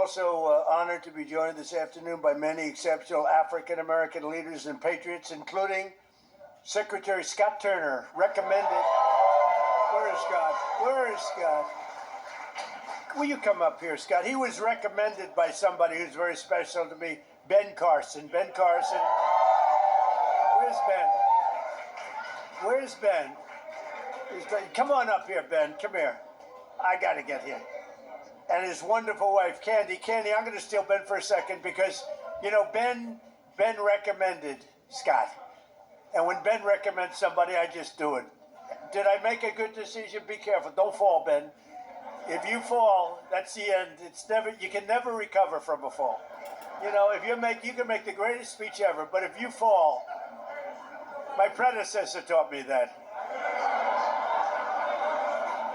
also honored to be joined this afternoon by many exceptional African-American leaders and patriots, including Secretary Scott Turner, recommended. Where is Scott? Where is Scott? Will you come up here, Scott? He was recommended by somebody who's very special to me, Ben Carson. Ben Carson. Where's Ben? Where's Ben? Come on up here, Ben. Come here. I got to get here. And his wonderful wife, Candy. Candy, I'm going to steal Ben for a second because, you know, Ben recommended Scott. And when Ben recommends somebody, I just do it. Did I make a good decision? Be careful. Don't fall, Ben. If you fall, that's the end. You can never recover from a fall. You know, you can make the greatest speech ever, but if you fall, my predecessor taught me that.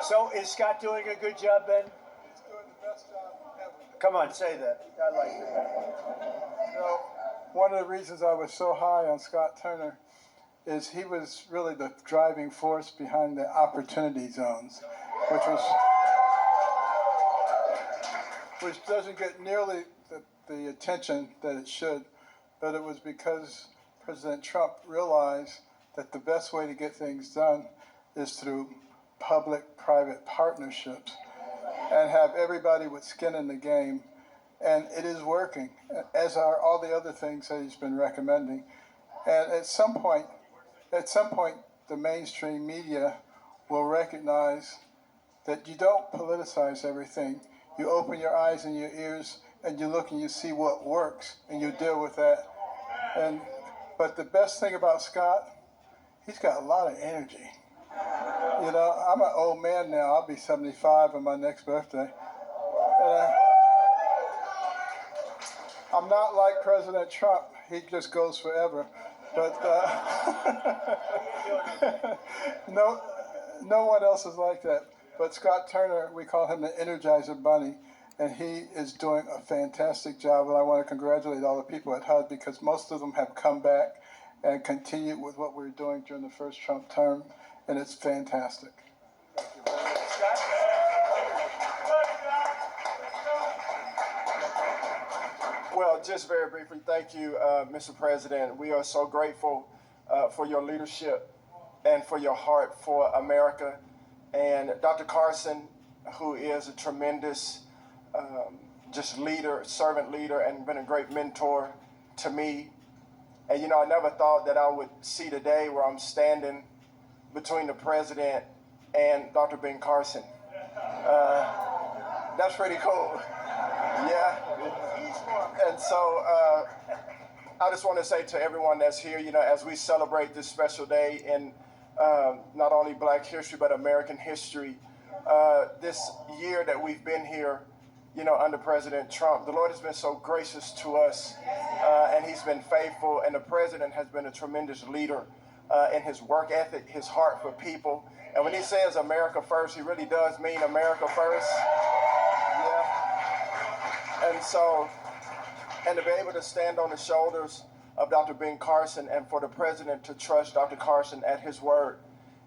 So is Scott doing a good job, Ben? He's doing the best job ever. Come on, say that. I like that. You know, one of the reasons I was so high on Scott Turner is he was really the driving force behind the opportunity zones, which doesn't get nearly the attention that it should, but it was because President Trump realized that the best way to get things done is through public-private partnerships and have everybody with skin in the game. And it is working, as are all the other things that he's been recommending. And at some point, the mainstream media will recognize that you don't politicize everything. You open your eyes and your ears and you look and you see what works and you deal with that. But the best thing about Scott, he's got a lot of energy. You know, I'm an old man now. I'll be 75 on my next birthday. And I'm not like President Trump. He just goes forever. But no one else is like that. But Scott Turner, we call him the Energizer Bunny, and he is doing a fantastic job. And I want to congratulate all the people at HUD because most of them have come back and continued with what we were doing during the first Trump term, and it's fantastic. Thank you very much, Scott. Well, just very briefly, thank you, Mr. President. We are so grateful for your leadership and for your heart for America. And Dr. Carson, who is a tremendous just leader, servant leader, and been a great mentor to me. And, you know, I never thought that I would see the day where I'm standing between the president and Dr. Ben Carson. That's pretty cool. Yeah. And so I just want to say to everyone that's here, you know, as we celebrate this special day in not only Black history, but American history, this year that we've been here, you know, under President Trump, the Lord has been so gracious to us, and he's been faithful, and the president has been a tremendous leader in his work ethic, his heart for people. And when he says America first, he really does mean America first. Yeah. And so, and to be able to stand on the shoulders of Dr. Ben Carson and for the president to trust Dr. Carson at his word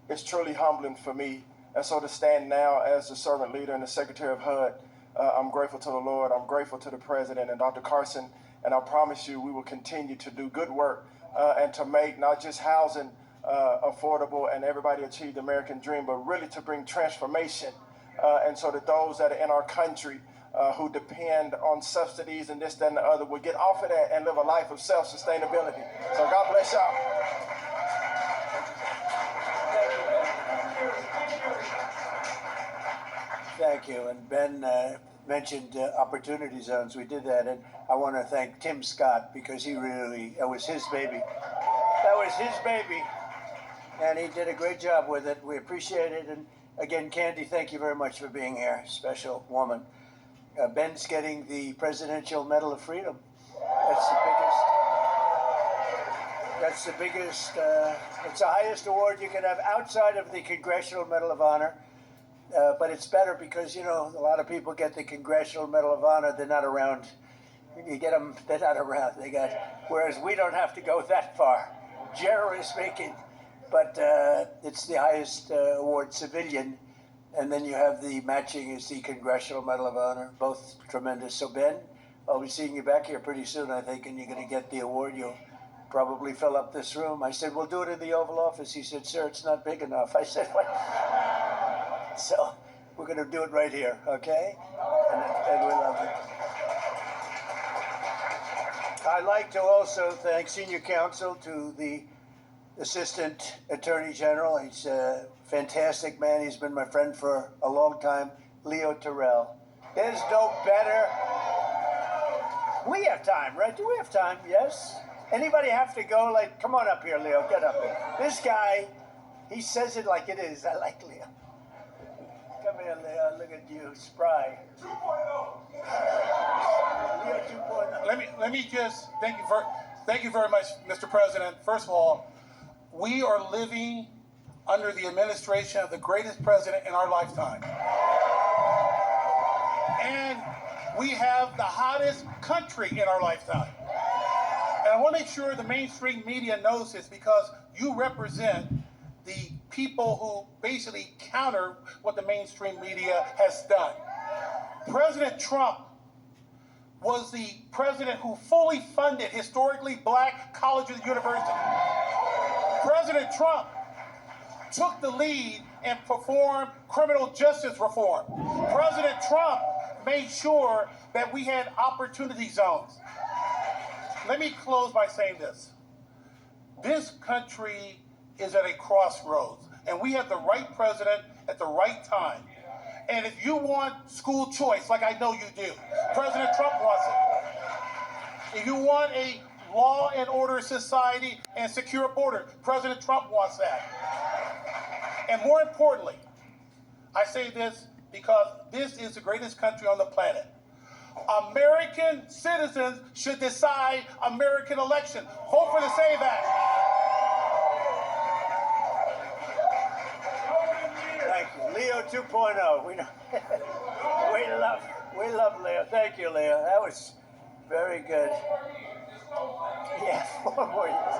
is truly humbling for me. And so to stand now as the servant leader and the secretary of HUD, I'm grateful to the Lord. I'm grateful to the president and Dr. Carson. And I promise you we will continue to do good work and to make not just housing affordable and everybody achieve the American dream, but really to bring transformation. And so that those that are in our country who depend on subsidies and this, that, and the other will get off of that and live a life of self-sustainability. So God bless y'all. Thank you. And Ben mentioned opportunity zones. We did that, and I want to thank Tim Scott because he really, that was his baby. That was his baby, and he did a great job with it. We appreciate it. And again, Candy, thank you very much for being here. Special woman. Ben's getting the Presidential Medal of Freedom. That's the biggest, it's the highest award you can have outside of the Congressional Medal of Honor. But it's better because, you know, a lot of people get the Congressional Medal of Honor. They're not around. You get them, they're not around. Whereas we don't have to go that far, generally speaking. But it's the highest award, civilian And then you have the matching is the Congressional Medal of Honor, both tremendous. So Ben, I'll be seeing you back here pretty soon, I think, and you're going to get the award. You'll probably fill up this room. I said, we'll do it in the Oval Office. He said, sir, it's not big enough. I said, what? So we're going to do it right here, okay? And we love it. I'd like to also thank Senior Counsel to the Assistant Attorney General. He's a fantastic man. He's been my friend for a long time, Leo Terrell. There's no better. We have time, right? Do we have time? Yes? Anybody have to go? Like, come on up here, Leo. Get up here. This guy, he says it like it is. I like Leo. Come here, Leo. Look at you, spry. 2.0. Leo 2.0. Let me just thank you very much, Mr. President. First of all, we are living under the administration of the greatest president in our lifetime. And we have the hottest country in our lifetime. And I want to make sure the mainstream media knows this, because you represent the people who basically counter what the mainstream media has done. President Trump was the president who fully funded historically black colleges and universities. President Trump took the lead and performed criminal justice reform. President Trump made sure that we had opportunity zones. Let me close by saying this. This country is at a crossroads, and we have the right president at the right time. And if you want school choice, like I know you do, President Trump wants it. If you want a law and order society and secure border, President Trump wants that. And more importantly, I say this because this is the greatest country on the planet. American citizens should decide American election. Vote for the Save Act. Thank you. Leo 2.0. We know. we love Leo. Thank you, Leo. That was very good. Yeah, 4 more years.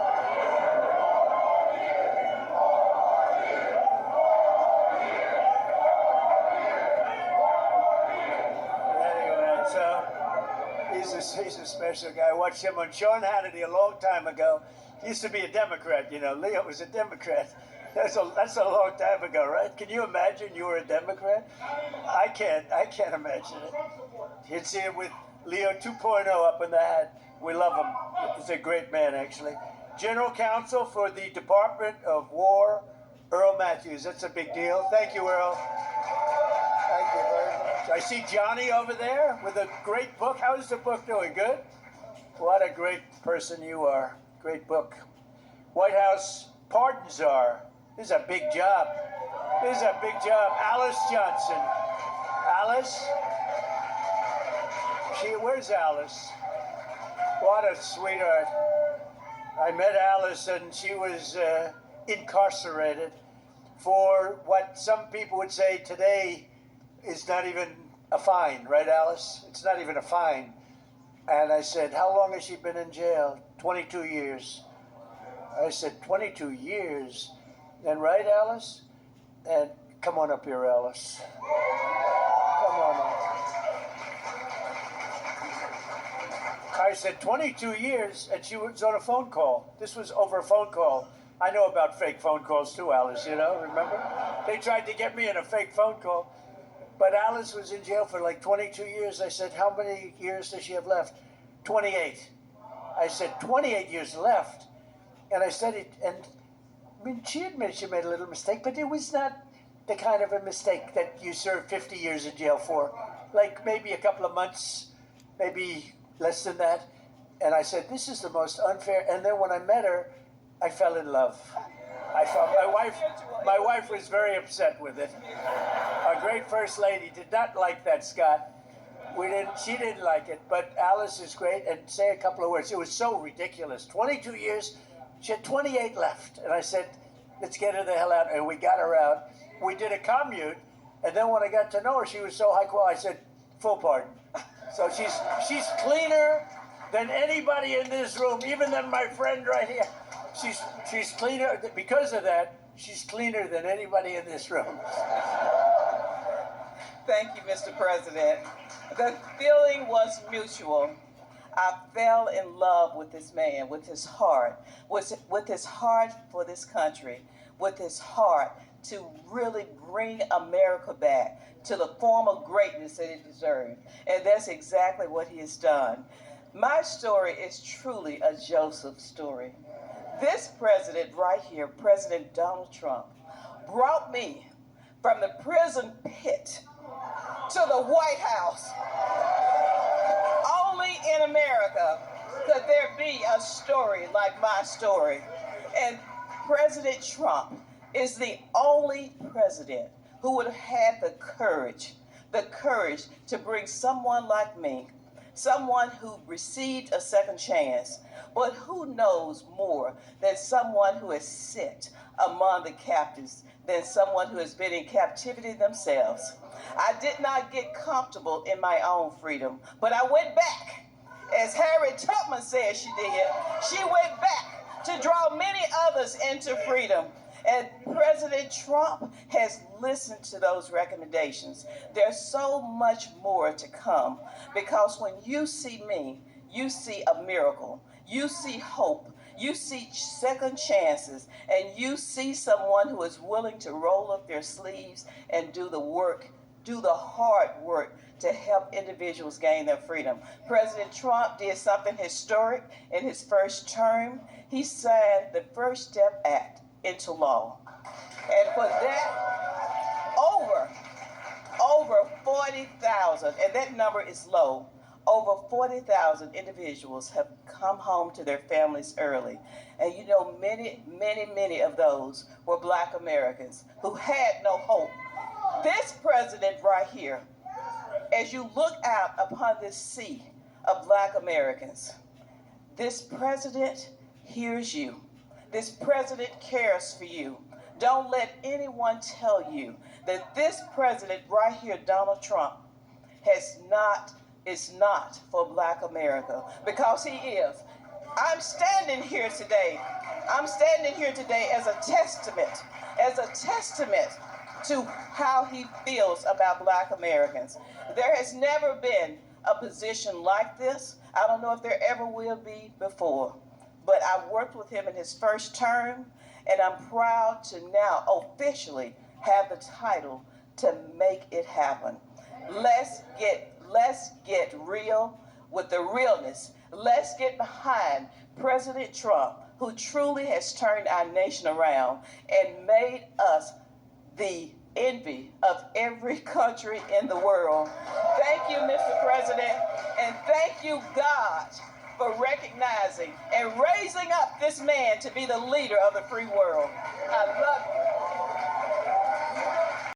Anyway, so he's a special guy. I watched him on Sean Hannity a long time ago. He used to be a Democrat, you know. Leo was a Democrat. That's a long time ago, right? Can you imagine you were a Democrat? I can't imagine it. You'd see it with Leo 2.0 up in the hat. We love him. He's a great man, actually. General Counsel for the Department of War, Earl Matthews. That's a big deal. Thank you, Earl. Thank you very much. I see Johnny over there with a great book. How is the book doing? Good? What a great person you are. Great book. White House Pardon Czar. This is a big job. This is a big job. Alice Johnson. Alice? Where's Alice? What a sweetheart. I met Alice and she was incarcerated for what some people would say today is not even a fine, right, Alice? It's not even a fine. And I said, how long has she been in jail? 22 years. I said, 22 years? And right, Alice? And come on up here, Alice. Come on up. I said 22 years, and she was on a phone call. This was over a phone call. I know about fake phone calls too, Alice, you know, remember? They tried to get me in a fake phone call. But Alice was in jail for like 22 years. I said, how many years does she have left? 28. I said, 28 years left. And I said it, and I mean, she admitted she made a little mistake, but it was not the kind of a mistake that you serve 50 years in jail for. Like maybe a couple of months, maybe less than that. And I said, this is the most unfair. And then when I met her, I fell in love. I felt my wife was very upset with it. Our great first lady did not like that, Scott. She didn't like it, but Alice is great. And say a couple of words. It was so ridiculous. 22 years. She had 28 left. And I said, let's get her the hell out. And we got her out. We did a commute. And then when I got to know her, she was so high quality. I said, full pardon. So she's cleaner than anybody in this room, even than my friend right here. She's cleaner. Because of that, she's cleaner than anybody in this room. Thank you, Mr. President. The feeling was mutual. I fell in love with this man, with his heart for this country, with his heart to really bring America back to the form of greatness that it deserved. And that's exactly what he has done. My story is truly a Joseph story. This president right here, President Donald Trump, brought me from the prison pit to the White House. Only in America could there be a story like my story. And President Trump is the only president who would have had the courage to bring someone like me, someone who received a second chance, but who knows more than someone who has sit among the captives, than someone who has been in captivity themselves. I did not get comfortable in my own freedom, but I went back. As Harriet Tubman said she did, she went back to draw many others into freedom. And President Trump has listened to those recommendations. There's so much more to come, because when you see me, you see a miracle. You see hope. You see second chances, and you see someone who is willing to roll up their sleeves and do the work, do the hard work to help individuals gain their freedom. President Trump did something historic in his first term. He signed the First Step Act into law. And for that, over 40,000, and that number is low, over 40,000 individuals have come home to their families early. And you know, many of those were Black Americans who had no hope. This president right here, as you look out upon this sea of Black Americans, this president hears you. This president cares for you. Don't let anyone tell you that this president right here, Donald Trump, is not for Black America, because he is. I'm standing here today as a testament to how he feels about Black Americans. There has never been a position like this. I don't know if there ever will be before, but I worked with him in his first term, and I'm proud to now officially have the title to make it happen. Let's get real with the realness. Let's get behind President Trump, who truly has turned our nation around and made us the envy of every country in the world. Thank you, Mr. President, and thank you, God, for recognizing and raising up this man to be the leader of the free world. I